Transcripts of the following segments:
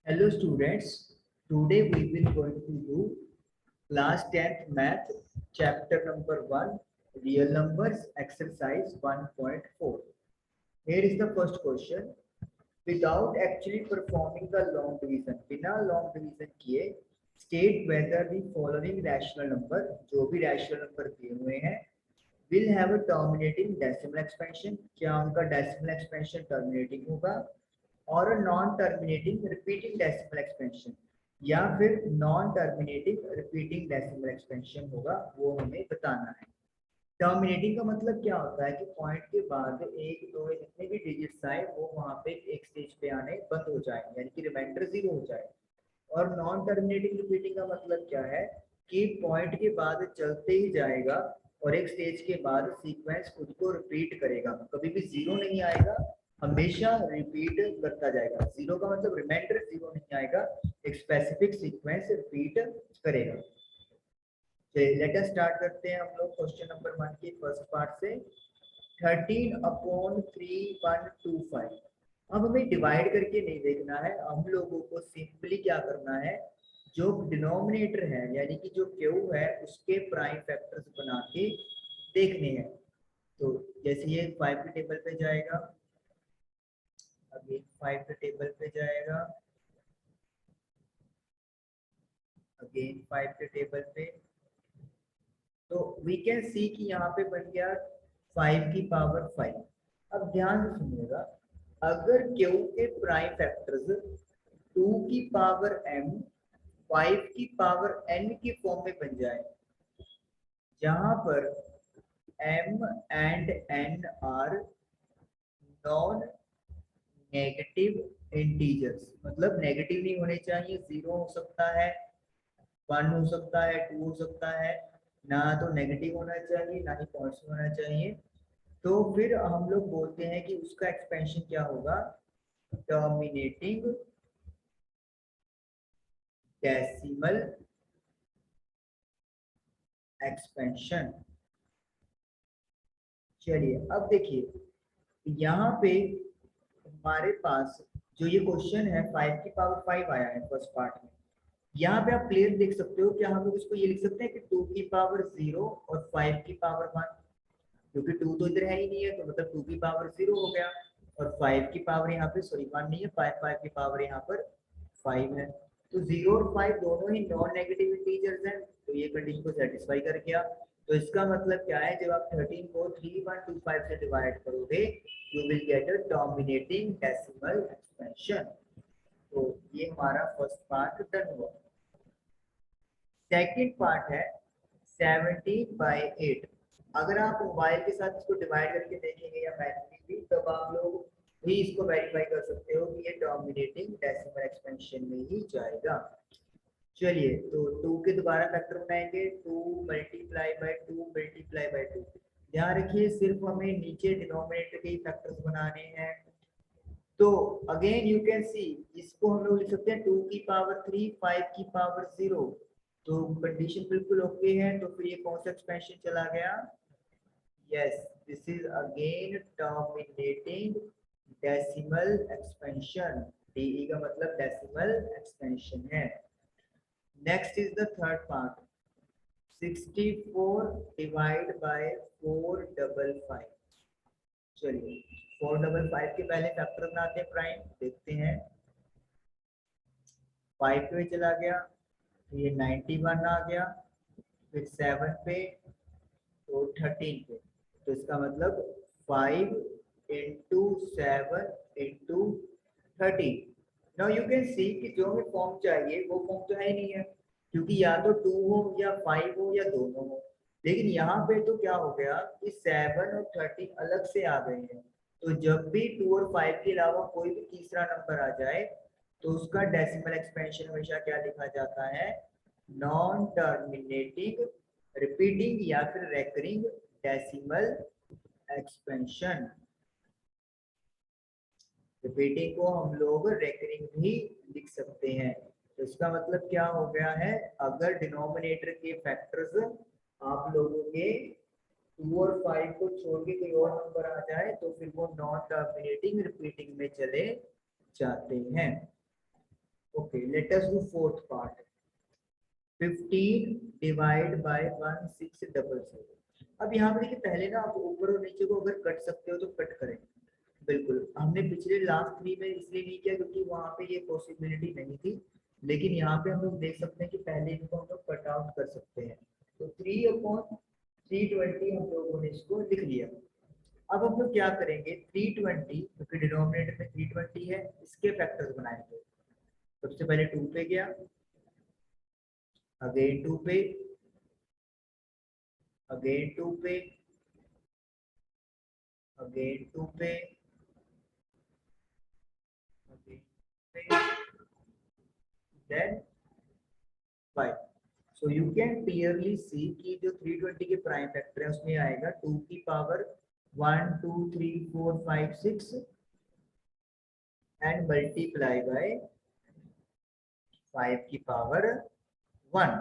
Hello students, today we will going to do class 10th math chapter number 1 real numbers exercise 1.4. Here is the first question. Without actually performing the long division, बिना long division किए state whether the following rational number जो भी rational number दिए हुए हैं will have a terminating decimal expansion, क्या उनका decimal expansion terminating होगा और non terminating repeating decimal expansion या फिर non terminating repeating decimal expansion होगा, वो हमें बताना है। टर्मिनेटिंग का मतलब क्या होता है कि पॉइंट के बाद एक दो जितने भी डिजिट्स आए वो वहां पे एक स्टेज पे आने बंद हो जाए, यानी कि रिमाइंडर जीरो हो जाए। और नॉन टर्मिनेटिंग रिपीटिंग का मतलब क्या है कि पॉइंट के बाद चलते ही जाएगा और एक स्टेज के बाद सीक्वेंस खुद को रिपीट करेगा, कभी भी जीरो नहीं आएगा, हमेशा रिपीट करता जाएगा। जीरो का मतलब रिमाइंडर जीरो नहीं आएगा, एक स्पेसिफिक सीक्वेंस रिपीट करेगा। लेट अस स्टार्ट करते हैं हम लोग क्वेश्चन नंबर 1 की फर्स्ट पार्ट से। 13/3125। अब हमें डिवाइड करके नहीं देखना है, हम लोगों को सिंपली क्या करना है, जो डिनोमिनेटर है यानी कि जो क्यू है उसके प्राइम फैक्टर्स बना के देखने हैं। तो जैसे ये 5 के टेबल पे जाएगा, अगेन 5 के टेबल पे जाएगा, अगेन 5 के टेबल पे, तो वी कैन सी कि यहाँ पे बन गया 5 की पावर 5। अब ध्यान से सुनिएगा, अगर क्यू के प्राइम फैक्टर्स 2 की पावर m 5 की पावर n की फॉर्म में बन जाए, जहां पर m and n are non negative integers, मतलब नेगेटिव नहीं होने चाहिए, जीरो हो सकता है, 1 हो सकता है, 2 हो सकता है, ना तो नेगेटिव होना चाहिए ना ही पॉजिटिव होना चाहिए। तो फिर हम लोग बोलते हैं कि उसका एक्सपेंशन क्या होगा, टर्मिनेटिंग डेसिमल एक्सपेंशन। चलिए अब देखिए, यहाँ पे हमारे पास जो ये क्वेश्चन है 5 की पावर 5 आया है फर्स्ट पार्ट में, यहाँ पे आप क्लियर देख सकते हो कि हम लोग इसको ये लिख सकते हैं कि 2 की पावर 0 और 5 की पावर 1, क्योंकि 2 तो इधर है ही नहीं है, तो मतलब 2 की पावर 0 हो गया और 5 की पावर यहाँ पे सॉरी 1 नहीं है, 5 की पावर यहाँ पर 5 है। तो 0 और 5 दोनों ही नॉन नेगेटिव इंटीजर्स हैं, तो ये कंडीशन को सेटिस्फाई कर गया। तो इसका मतलब क्या है, जब आप 13 को 3125 से डिवाइड करोगे you will get a dominating decimal expansion. तो ये हमारा फर्स्ट पार्ट डन हुआ। सेकंड पार्ट है 17/8। अगर आप मोबाइल के साथ इसको डिवाइड करके देखेंगे या मैन्युअली, तब आप लोग भी इसको वेरीफाई कर सकते हो कि ये डोमिनेटिंग डेसिमल एक्सपेंशन में ही जाएगा। चलिए, तो 2 के दोबारा फैक्टर बनाएंगे, 2 मल्टीप्लाई बाय 2 मल्टीप्लाई बाय 2। ध्यान रखिए सिर्फ हमें नीचे डिनोमिनेटर के ही फैक्टर्स बनाने हैं। तो अगेन यू कैन सी, इसको हम लोग लिख सकते हैं 2 की पावर 3 5 की पावर 0। तो कंडीशन बिल्कुल ओके है, तो फिर ये कौन सा एक्सपेंशन चला गया, yes this is again terminating decimal expansion. DE का मतलब डेसिमल एक्सपेंशन है। Next is the third part, 64 divide by 455। चलिए 455 के पहले फैक्टर बनाते हैं प्राइम, देखते हैं। 5 पे चला गया, ये 91 आ गया, फिर 7 पे, तो 13 पे, तो इसका मतलब 5 into 7 into 13। Now you can see कि जो हमें फॉर्म चाहिए वो फॉर्म तो है ही नहीं है, क्योंकि या तो 2 हो या 5 हो या दोनों हो। लेकिन यहाँ पे तो क्या हो गया कि 7 और 13 अलग से आ गए हैं, तो जब भी 2 और 5 के अलावा कोई भी तीसरा नंबर आ जाए तो उसका डेसिमल एक्सपेंशन हमेशा क्या लिखा जाता है, नॉन टर्मिनेटिंग रिपीटिंग या फिर रेकरिंग डेसिमल एक्सपेंशन। रिपीटिंग को हम लोग रेकरिंग भी लिख सकते हैं। तो इसका मतलब क्या हो गया है, अगर डिनोमिनेटर के फैक्टर्स आप लोगों के 2 और 5 को छोड़ के कोई और नंबर आ जाए तो फिर वो नॉन टर्मिनेटिंग रिपीटिंग में चले जाते हैं। Okay, let us do fourth part. 15 divide by 1677। अब यहाँ पे देखिए, पहले ना आप ऊपर और नीचे को अगर कट सकते हो तो कट करें। बिल्कुल, हमने पिछले लास्ट 3 में इसलिए नहीं किया क्योंकि वहाँ पे ये पॉसिबिलिटी नहीं थी, लेकिन यहाँ पे हम लोग देख सकते हैं कि पहले इनको हम लोग कट आउट कर सकते हैं। तो 3/320 हम लोगों ने इसको लिख लिया। अब हम लोग क्या करेंगे, 320 क्योंकि डिनोमिनेटर में 320 है, इसके फैक्टर्स बनाएंगे। सबसे पहले 2 पे गया, अगेन 2 पे, अगेन 2 पे, अगेन 2 पे, अगेन 2 पे, then 5। So you can clearly see कि जो 320 के प्राइम फैक्टर है उसमें आएगा 2 की पावर 1 2 3 4 5 6 एंड मल्टीप्लाई बाय 5 की पावर 1।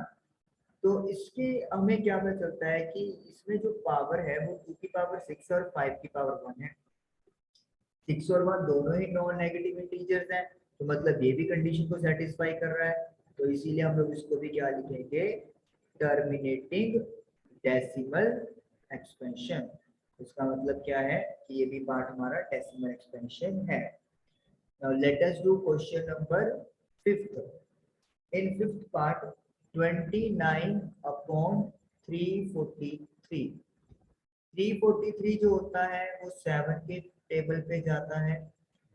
तो इसके हमें क्या पता चलता है कि इसमें जो पावर है वो 2 की पावर 6 और 5 की पावर 1 है। 6 और 1 दोनों ही नॉन नेगेटिव इंटीजर्स हैं, तो मतलब ये भी कंडीशन को सेटिस्फाई कर रहा है। तो इसीलिए हम लोग इसको भी क्या लिखेंगे, टर्मिनेटिंग डेसिमल एक्सपेंशन। इसका मतलब क्या है कि ये भी पार्ट हमारा डेसिमल एक्सपेंशन है। Now let us do question number 5th. In 5th part, 29 upon 343। 343 जो होता है वो 7 के टेबल पे जाता है,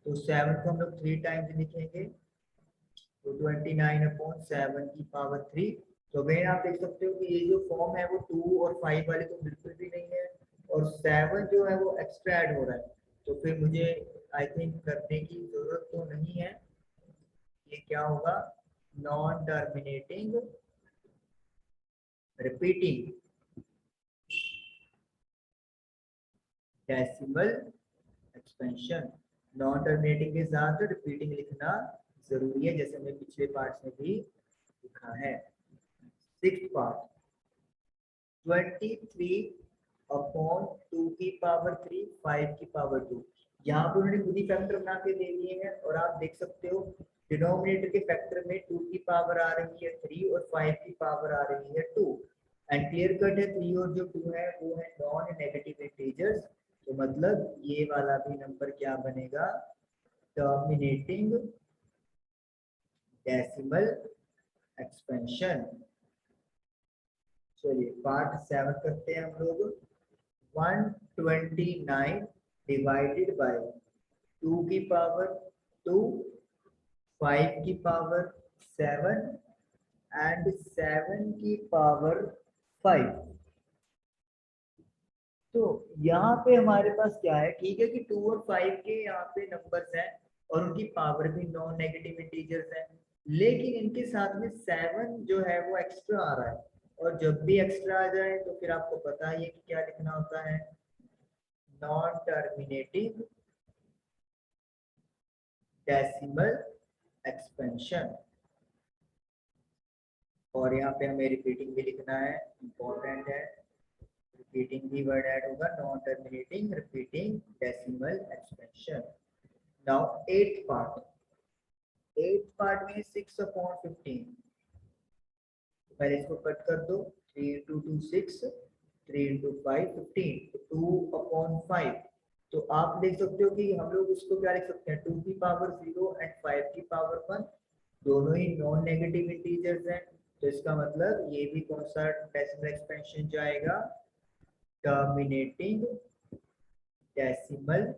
तो 7 को हम लोग 3 टाइम्स लिखेंगे, तो 29/7 की पावर 3। तो अगेन आप देख सकते हो कि ये जो फॉर्म है वो 2 और 5 वाले तो बिल्कुल भी नहीं है, और 7 जो है वो एक्स्ट्रा ऐड हो रहा है। तो फिर मुझे आई थिंक करने की जरूरत तो नहीं है। ये क्या होगा, non terminating repeating decimal expansion. Non terminating के साथ रिपीटिंग लिखना जरूरी है, जैसे हमने पिछले पार्ट में भी लिखा है। 6th पार्ट, 23/2 की पावर 3 5 की पावर 2। यहाँ पर उन्होंने खुद ही फैक्टर बना के दे दिए हैं, और आप देख सकते हो डिनोमिनेटर के फैक्टर में 2 की पावर आ रही है 3 और 5 की पावर आ रही है 2। एंड क्लियर कट है 3 और जो 2 है वो है नॉन नेगेटिव इंटीजर्स, तो मतलब ये वाला भी नंबर क्या बनेगा, टर्मिनेटिंग डेसिमल एक्सपेंशन। चलिए पार्ट 7 करते हैं हम लोग। 129 डिवाइडेड बाय 2 की पावर 2, 5 की पावर 7 एंड 7 की पावर 5। तो यहाँ पे हमारे पास क्या है, ठीक है कि 2 और 5 के यहाँ पे नंबर्स हैं और उनकी पावर भी नॉन नेगेटिव इंटीजर्स हैं, लेकिन इनके साथ में 7 जो है वो एक्स्ट्रा आ रहा है, और जब भी एक्स्ट्रा आ जाए तो फिर आपको पता ही है कि क्या लिखना होता है, नॉन टर्मिनेटिंग डेसिमल एक्सपेंशन। और यहाँ पे हमें रिपीटिंग भी लिखना है, इंपॉर्टेंट है, रिपीटिंग भी वर्ड ऐड होगा, non terminating repeating decimal expansion. Now 8th part, 8th part में 6/15। पहले इसको कट कर दो, 3 into 2 6, 3 into 5 15, तो 2/5। तो आप देख सकते हो कि हम लोग इसको क्या लिख सकते हैं, 2 की पावर 0 एंड 5 की पावर 1, दोनों ही नॉन नेगेटिव इंटीजर्स हैं, तो इसका मतलब ये भी कौन सा डेसिमल एक्सपेंशन जाएगा, terminating decimal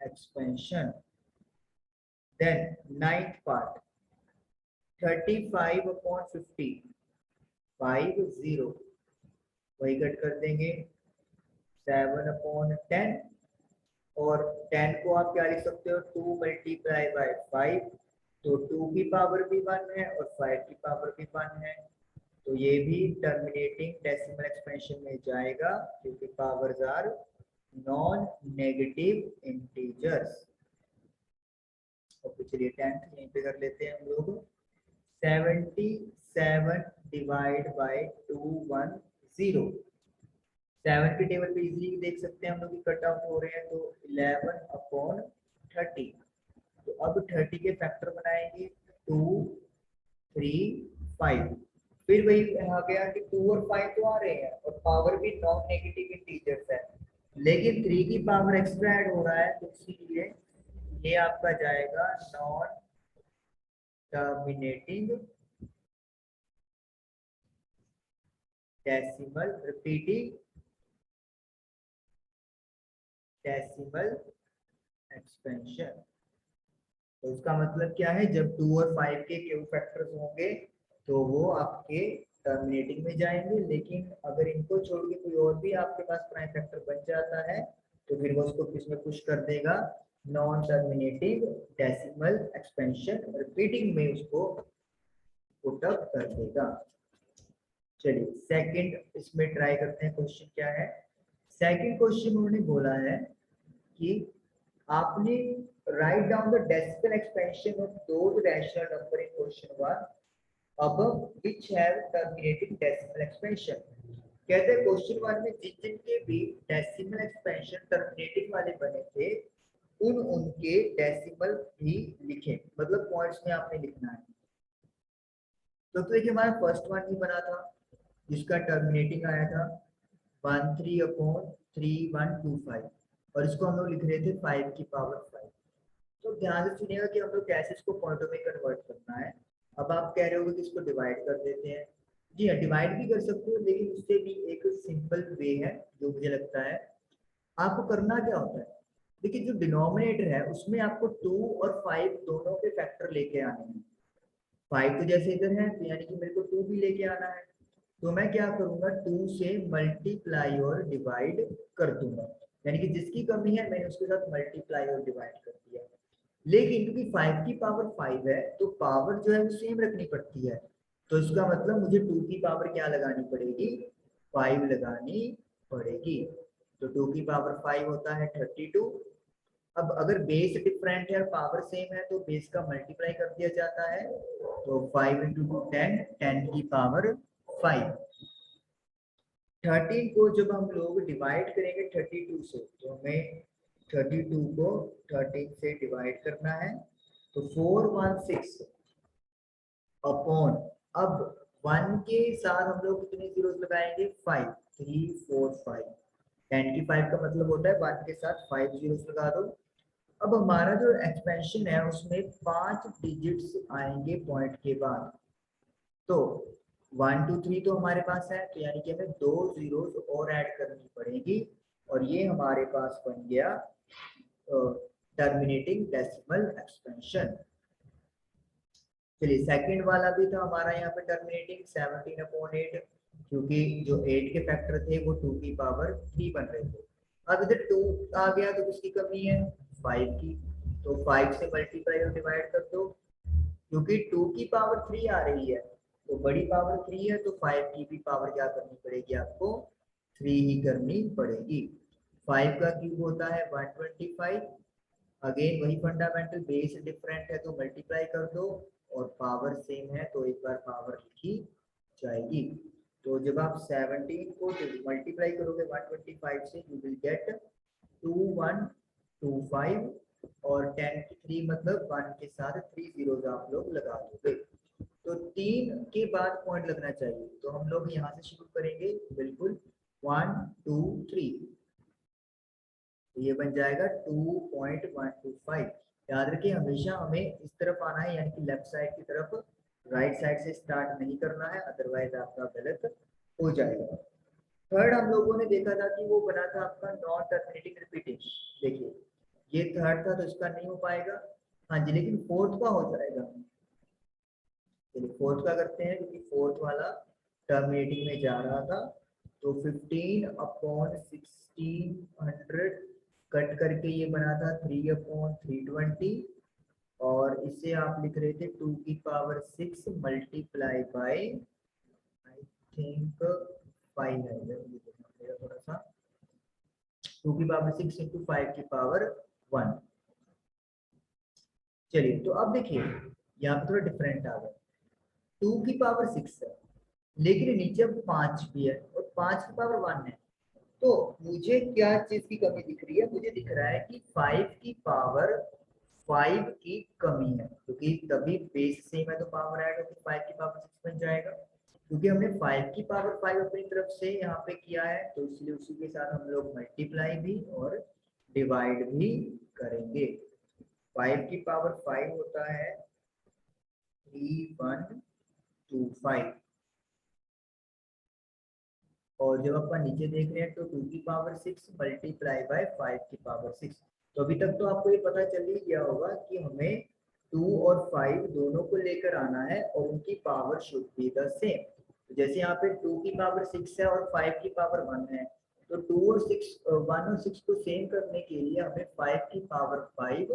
expansion. Then 9th part, 35/50, 50, वही कट कर देंगे, 7/10, और 10 को आप क्या लिख सकते हो, 2 मल्टीप्लाई बाय 5, तो 2 की पावर भी 1 है और 5 की पावर भी 1 है, तो ये भी टर्मिनेटिंग डेसिमल एक्सपेंशन में जाएगा क्योंकि powers are non negative integers. और चलिए 10th यहीं पे कर लेते हैं हम लोग। 77 डिवाइड बाय 210। 7 के टेबल पे इजीली देख सकते हैं हम लोग कट आउट हो रहे हैं, तो 11/30। तो अब 30 के फैक्टर बनाएंगे, 2 3 5। फिर वही आ गया कि 2 और 5 तो आ रहे हैं और पावर भी नॉन नेगेटिव इंटीजर्स है, लेकिन 3 की पावर एक्स्ट्रा ऐड हो रहा है, तो इसीलिए ये आपका जाएगा non terminating decimal repeating decimal expansion. तो उसका मतलब क्या है, जब 2 और 5 के क्यू फैक्टर्स होंगे तो वो आपके टर्मिनेटिंग में जाएंगे, लेकिन अगर इनको छोड़ के कोई और भी आपके पास प्राइम फैक्टर बन जाता है तो फिर वो उसको किसमें पुश कर देगा, non terminating decimal expansion repeating में उसको पुट अप कर देगा। चलिए सेकंड इसमें ट्राई करते हैं, क्वेश्चन क्या है। सेकंड क्वेश्चन उन्होंने बोला है कि आपने write down the decimal expansion of those rational number in question 1 above which have terminating decimal expansion। कहते हैं क्वेश्चन 1 में जिन जिन के भी डेसिमल एक्सपेंशन टर्मिनेटिंग वाले बने थे उनके डेसिमल भी लिखे, मतलब पॉइंट्स में आपने लिखना है। तो देखिए हमारा फर्स्ट वन ही बना था जिसका टर्मिनेटिंग आया था 13/3125 और इसको हम लोग लिख रहे थे 5 की पावर 5। तो ध्यान से सुनिएगा कि हम लोग कैसे इसको पॉइंटों में कन्वर्ट करना है। अब आप कह रहे हो कि इसको डिवाइड कर देते हैं, जी हाँ डिवाइड भी कर सकते हो, लेकिन उससे भी एक सिंपल वे है जो मुझे लगता है। आपको करना क्या होता है, देखिए जो डिनोमिनेटर है उसमें आपको 2 और 5 दोनों के फैक्टर लेके आने हैं। 5 तो जैसे इधर है तो यानी कि मेरे को 2 भी लेके आना है, तो मैं क्या करूंगा 2 से मल्टीप्लाई और डिवाइड कर दूंगा, यानी कि जिसकी कमी है मैंने उसके साथ मल्टीप्लाई और डिवाइड कर दिया। लेकिन क्योंकि 5 की पावर 5 है तो पावर जो है वो सेम रखनी पड़ती है, तो इसका मतलब मुझे 2 की पावर क्या लगानी पड़ेगी, 5 लगानी पड़ेगी। तो 2 की पावर 5 होता है 32। अब अगर बेस डिफरेंट है और पावर सेम है तो बेस का मल्टीप्लाई कर दिया जाता है, तो 5 × 2 10, 10 की पावर 5। 13 को जब हम लोग डिवाइड करेंगे 32 से तो हमें 32 को 13 से डिवाइड करना है, तो 416 अपॉन, अब 1 के साथ हम लोग कितने जीरोस लगाएंगे 5, 3 4 5, 10 की 5 का मतलब होता है 1 के साथ 5 जीरोस लगा दो। अब हमारा जो एक्सपेंशन है उसमें 5 डिजिट्स आएंगे पॉइंट के बाद, तो 1 2 3 तो हमारे पास है, तो यानी कि हमें 2 जीरोस और ऐड करनी पड़ेगी और ये हमारे पास बन गया टर्मिनेटिंग डेसिमल एक्सपेंशन। चलिए सेकंड वाला भी था हमारा यहाँ पे टर्मिनेटिंग 17/8, क्योंकि जो 8 के फैक्टर थे वो 2 की पावर 3 बन रहे थे। अब इधर 2 आ गया तो किसकी कमी है 5 की, तो 5 से मल्टीप्लाई और डिवाइड कर दो, क्योंकि 2 की पावर 3 आ रही है तो बड़ी पावर 3 है तो 5 की भी पावर क्या करनी पड़ेगी आपको 3 ही करनी पड़ेगी। 5 का क्यूब होता है 125, अगेन वही फंडामेंटल, बेस डिफरेंट है तो मल्टीप्लाई कर दो और पावर सेम है तो एक बार पावर लिखी जाएगी। तो जब आप 17 को मल्टीप्लाई करोगे 125 से यू विल गेट 2125 और 10 की 3 मतलब 1 के साथ 3 जीरोस आप लोग लगा दोगे, तो 3 के बाद पॉइंट लगना चाहिए। तो हम लोग यहाँ से शुरू करेंगे बिल्कुल 1 2 3, तो ये बन जाएगा 2.125। याद रखिए हमेशा हमें इस तरफ आना है, यानी कि लेफ्ट साइड की तरफ, राइट साइड से स्टार्ट नहीं करना है, अदरवाइज आपका गलत हो जाएगा। थर्ड हम लोगों ने देखा था कि वो बना था आपका नॉन टर्मिनेटिंग रिपीटिंग, देखिए ये थर्ड था तो इसका नहीं हो पाएगा, हाँ जी, लेकिन फोर्थ का हो जाएगा। चलिए फोर्थ का करते हैं, क्योंकि फोर्थ वाला टर्मिनेटिंग में जा रहा था, तो 15/1600 कट करके ये बना था 3/320 और इसे आप लिख रहे थे 2 की power 6 multiply by I think 5 है, थोड़ा सा 2 की पावर 6 इंटू 5 की पावर 1। चलिए तो अब देखिए यहाँ पे थोड़ा डिफरेंट आ गया, 2 की पावर 6 है लेकिन नीचे अब 5 भी है और 5 की पावर 1 है, तो मुझे क्या चीज की कमी दिख रही है, मुझे दिख रहा है कि 5 की पावर 5 की कमी है, क्योंकि तभी बेस सेम है तो पावर ऐड होकर 5 की पावर 6 बन जाएगा। क्योंकि हमने 5 की पावर 5 अपनी तरफ से यहाँ पे किया है, तो इसलिए उसी के साथ हम लोग मल्टीप्लाई भी और डिवाइड भी करेंगे। 5 की पावर 5 होता है 3125, और जब अपन नीचे देख रहे हैं तो 2 की पावर 6 मल्टीप्लाई बाय 5 की पावर 6। तो अभी तक तो आपको ये पता चल ही गया होगा कि हमें 2 और 5 दोनों को लेकर आना है और उनकी power should be the same. तो जैसे यहाँ पे 2 की पावर 6 है और 5 की पावर 1 है, तो 2 और 6 1 और 6 को सेम करने के लिए हमें 5 की पावर 5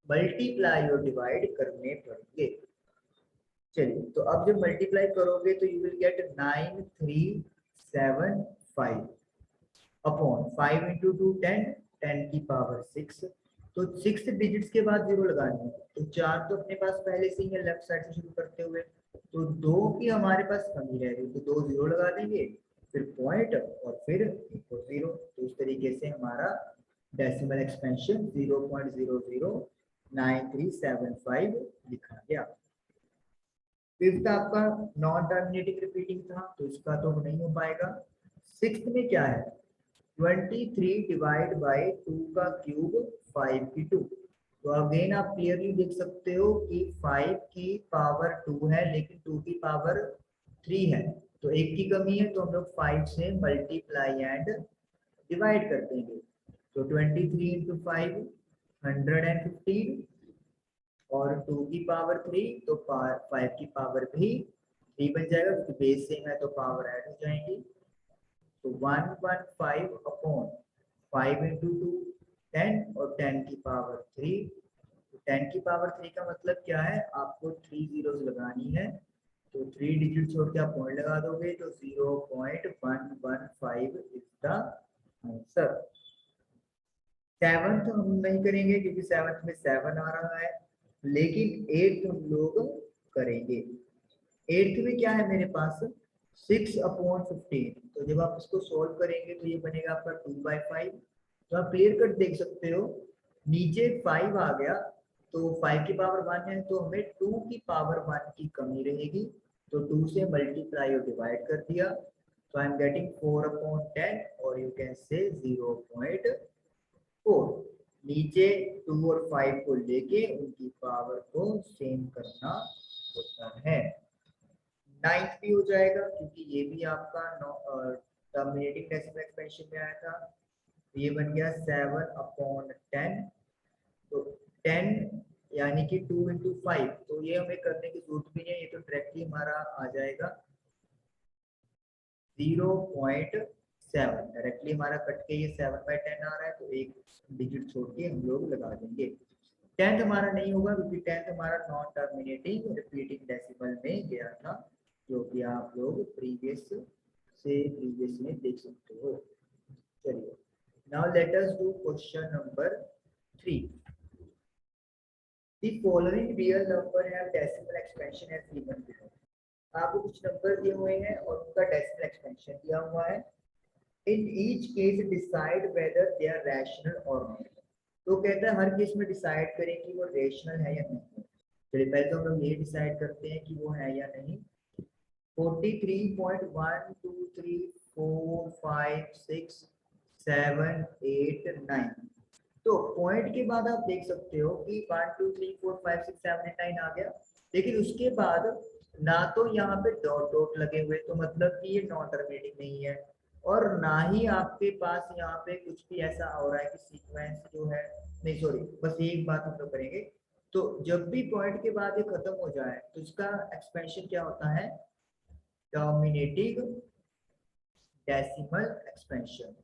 मल्टीप्लाई और डिवाइड करने पड़ेंगे। चलिए, तो अब जब मल्टीप्लाई करोगे तो you will get 9375 upon 5 into 2 10, 10 की पावर 6। तो 6 डिजिट्स के बाद जीरो लगानी है, तो 4 तो अपने पास पहले से ही है लेफ्ट साइड से शुरू करते हुए, तो 2 की हमारे पास कमी रह रही, तो 2 जीरो लगा देंगे, फिर पॉइंट और फिर 0। तो इस तरीके से हमारा डेसिमल एक्सपेंशन 0.009375 लिखा गया। फिफ्थ आपका नॉन टर्मिनेटिंग रिपीटिंग था, तो इसका तो नहीं हो पाएगा। सिक्स्थ में क्या है, 23 डिवाइड बाय 2 का क्यूब 5 की 2। तो अगेन आप क्लियरली देख सकते हो कि 5 की पावर 2 है लेकिन 2 की पावर 3 है, तो एक की कमी है, तो हम लोग 5 से मल्टीप्लाई एंड डिवाइड कर देंगे। तो 23 इंटू 5 115, और 2 की पावर 3, तो 5 की पावर भी 3 बन जाएगा, क्योंकि बेस सेम है तो पावर ऐड हो जाएंगी। तो 115 अपॉन 5 इंटू 2 10, और 10 की पावर 3। तो 10 की पावर 3 का मतलब क्या है, आपको 3 जीरोस लगानी है, तो 3 डिजिट छोड़ के आप पॉइंट लगा दोगे, तो 0.115 इज द आंसर। सेवंथ हम नहीं करेंगे क्योंकि सेवंथ में 7 आ रहा है, लेकिन एट्थ हम लोग करेंगे। एट्थ में क्या है मेरे पास, 6 अपॉन 15। तो जब आप इसको सॉल्व करेंगे तो ये बनेगा आपका 2/5। तो आप क्लियर कट देख सकते हो, नीचे 5 आ गया, तो 5 की पावर 1 है, तो हमें 2 की पावर 1 की कमी रहेगी, तो 2 से मल्टीप्लाई और डिवाइड कर दिया, तो आई एम गेटिंग 4/10, और यू कैन से 0.4। नीचे 2 और 5 को लेके उनकी पावर को सेम करना होता है। नाइन्थ भी हो जाएगा क्योंकि ये भी आपका टर्मिनेटिंग डेसिमल एक्सपेंशन में आया था, तो ये बन गया 7/10। तो 10 यानी कि 2 इंटू 5, तो ये हमें करने की जरूरत भी नहीं है, ये तो डायरेक्टली हमारा आ जाएगा 0.7। डायरेक्टली हमारा कट के ये 7/10 आ रहा है, तो एक डिजिट छोड़ के हम लोग लगा देंगे। 10th हमारा नहीं होगा क्योंकि 10th हमारा नॉन टर्मिनेटिंग रिपीटिंग डेसिमल में गया था, जो कि आप लोग प्रीवियस में देख सकते हो। चलिए, now let us do question number 3। The following real number have decimal expansion as given below. आपको कुछ नंबर दिए हुए हैं और उनका डेसिमल एक्सपेंशन दिया हुआ है। In each case decide whether they are rational or not. तो कहता है हर केस में डिसाइड करें कि वो रेशनल है या नहीं। चलिए पहले तो हम लोग ये डिसाइड करते हैं कि वो है या नहीं। 43.123456789। तो पॉइंट के बाद आप देख सकते हो कि 123456789 आ गया, लेकिन उसके बाद ना तो यहाँ पे डॉट डॉट लगे हुए, तो मतलब कि ये नॉन टर्मिनेटिंग नहीं है, और ना ही आपके पास यहाँ पे कुछ भी ऐसा हो रहा है कि सीक्वेंस जो है, नहीं सॉरी, बस एक बात हम लोग करेंगे। तो जब भी पॉइंट के बाद ये खत्म हो जाए तो इसका एक्सपेंशन क्या होता है, टर्मिनेटिंग डेसिमल एक्सपेंशन।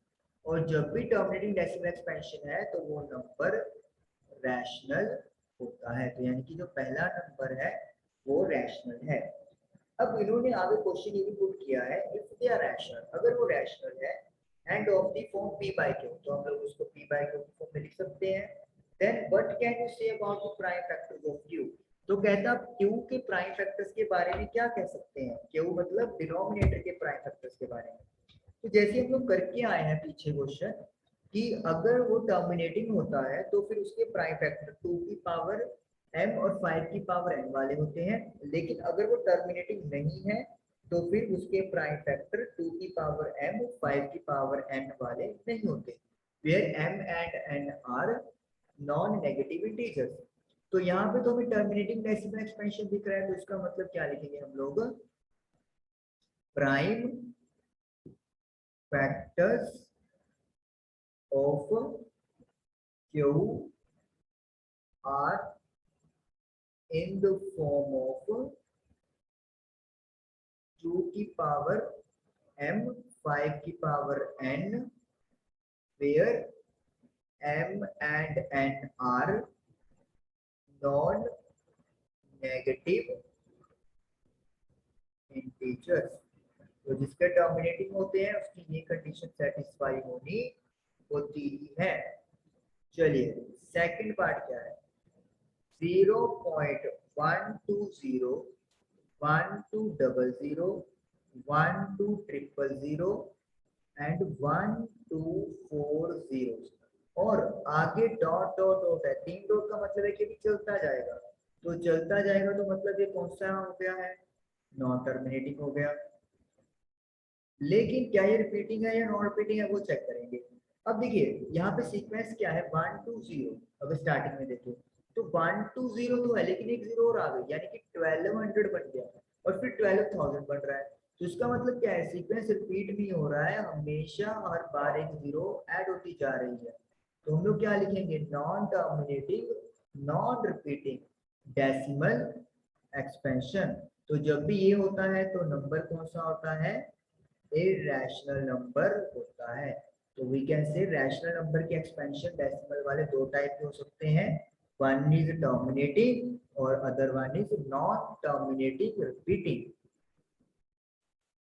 और जब भी टर्मिनेटिंग डेसिमल एक्सपेंशन है तो वो नंबर रैशनल होता है, तो यानी कि जो पहला नंबर है वो रैशनल है। अब इन्होंने आगे क्वेश्चन ये भी पुट किया है, इफ दे आर रैशनल, अगर वो रैशनल है end of the form p by q, तो हम लोग उसको p by q की फॉर्म में लिख सकते हैं। Then what can you say about the prime factors of q। तो कहता है q के प्राइम फैक्टर्स के बारे में क्या कह सकते हैं, q मतलब डिनोमिनेटर के प्राइम फैक्टर्स के बारे में। तो जैसे हम लोग करके आए हैं पीछे क्वेश्चन, कि अगर वो टर्मिनेटिंग होता है तो फिर उसके प्राइम फैक्टर 2 की पावर m और 5 की पावर n वाले होते हैं, लेकिन अगर वो टर्मिनेटिंग नहीं है तो फिर उसके प्राइम फैक्टर 2 की पावर m 5 की पावर n वाले नहीं होते, where m and n are non negative integers. तो यहाँ पे तो हमें टर्मिनेटिंग डेसिमल एक्सपेंशन दिख रहा है, तो इसका मतलब क्या लिखेंगे हम लोग, prime factors of Q are in the form of 2 की पावर m 5 की power n, where m and n are non negative integers. तो जिसके टर्मिनेटिंग होते हैं उसकी ये कंडीशन सेटिस्फाई होनी होती ही है। चलिए सेकंड पार्ट क्या है, 0.120 1200 12000 एंड 1240 और आगे डॉट डॉट डॉट है। 3 डॉट का मतलब है कि भी चलता जाएगा, तो चलता जाएगा तो मतलब ये कौन सा हो गया है, नॉन टर्मिनेटिंग हो गया। लेकिन क्या ये रिपीटिंग है या नॉन रिपीटिंग है वो चेक करेंगे। अब देखिए यहाँ पे सीक्वेंस क्या है 120, अगर स्टार्टिंग में देखें तो 120 तो है, लेकिन एक जीरो और आ गई यानी कि 1200 बन गया और फिर 12000 बन रहा है। तो इसका मतलब क्या है, सीक्वेंस रिपीट नहीं हो रहा है, हमेशा हर बार एक जीरो ऐड होती जा रही है। तो हम लोग क्या लिखेंगे, non terminating non repeating decimal expansion. तो जब भी ये होता है तो नंबर कौन सा होता है, इरेशनल नंबर होता है। तो we can say rational number के एक्सपेंशन डेसिमल वाले दो टाइप के हो सकते हैं, वन इज टर्मिनेटिंग और other one is non terminating repeating.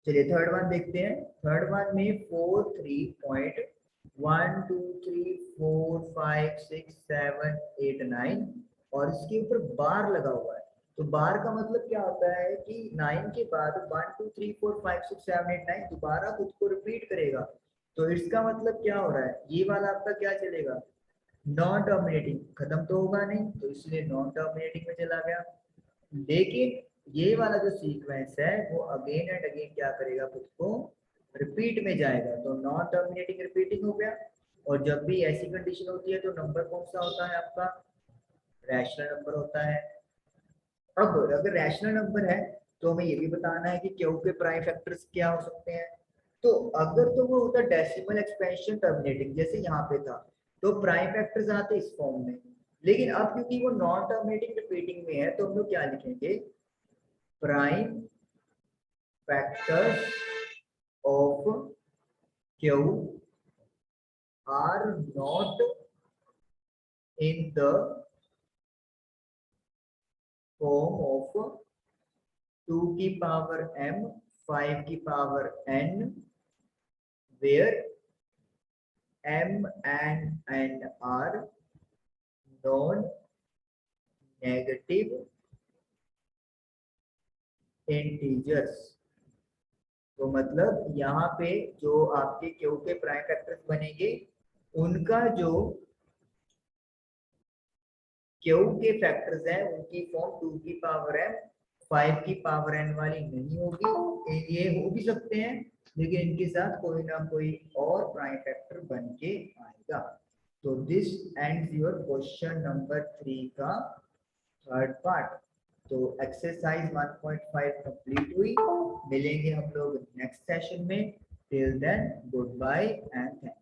चलिए थर्ड वन देखते हैं। थर्ड वन में 43.123456789 और इसके ऊपर बार लगा हुआ है। तो बार का मतलब क्या होता है कि 9 के बाद 123456789 दोबारा खुद को रिपीट करेगा। तो इसका मतलब क्या हो रहा है, ये वाला आपका क्या चलेगा, नॉन टर्मिनेटिंग, खत्म तो होगा नहीं तो इसलिए नॉन टर्मिनेटिंग में चला गया। लेकिन ये वाला जो सीक्वेंस है वो अगेन एंड अगेन क्या करेगा, खुद को रिपीट में जाएगा, तो नॉन टर्मिनेटिंग रिपीटिंग हो गया। और जब भी ऐसी कंडीशन होती है तो नंबर कौन सा होता है आपका, रैशनल नंबर होता है। अब अगर रैशनल नंबर है तो हमें ये भी बताना है कि क्यू के प्राइम फैक्टर्स क्या हो सकते हैं। तो अगर तो वो होता डेसिमल एक्सपेंशन टर्मिनेटिंग जैसे यहाँ पे था, तो प्राइम फैक्टर्स आते इस फॉर्म में। लेकिन अब क्योंकि वो नॉन टर्मिनेटिंग रिपीटिंग में है तो हम लोग क्या लिखेंगे, prime factors of Q are not in the form of 2 की पावर m 5 की power n, where m and n are non negative integers. तो मतलब यहाँ पे जो आपके क्यू के प्राइम फैक्टर्स बनेंगे उनका जो क्यू के फैक्टर्स हैं उनकी फॉर्म 2 की पावर m 5 की पावर n वाली नहीं होगी। ये हो भी सकते हैं लेकिन इनके साथ कोई ना कोई और प्राइम फैक्टर बन के आएगा। तो this ends your question number 3 का थर्ड पार्ट। तो एक्सरसाइज 1.5 कंप्लीट हुई। मिलेंगे हम लोग नेक्स्ट सेशन में। Till then goodbye and thank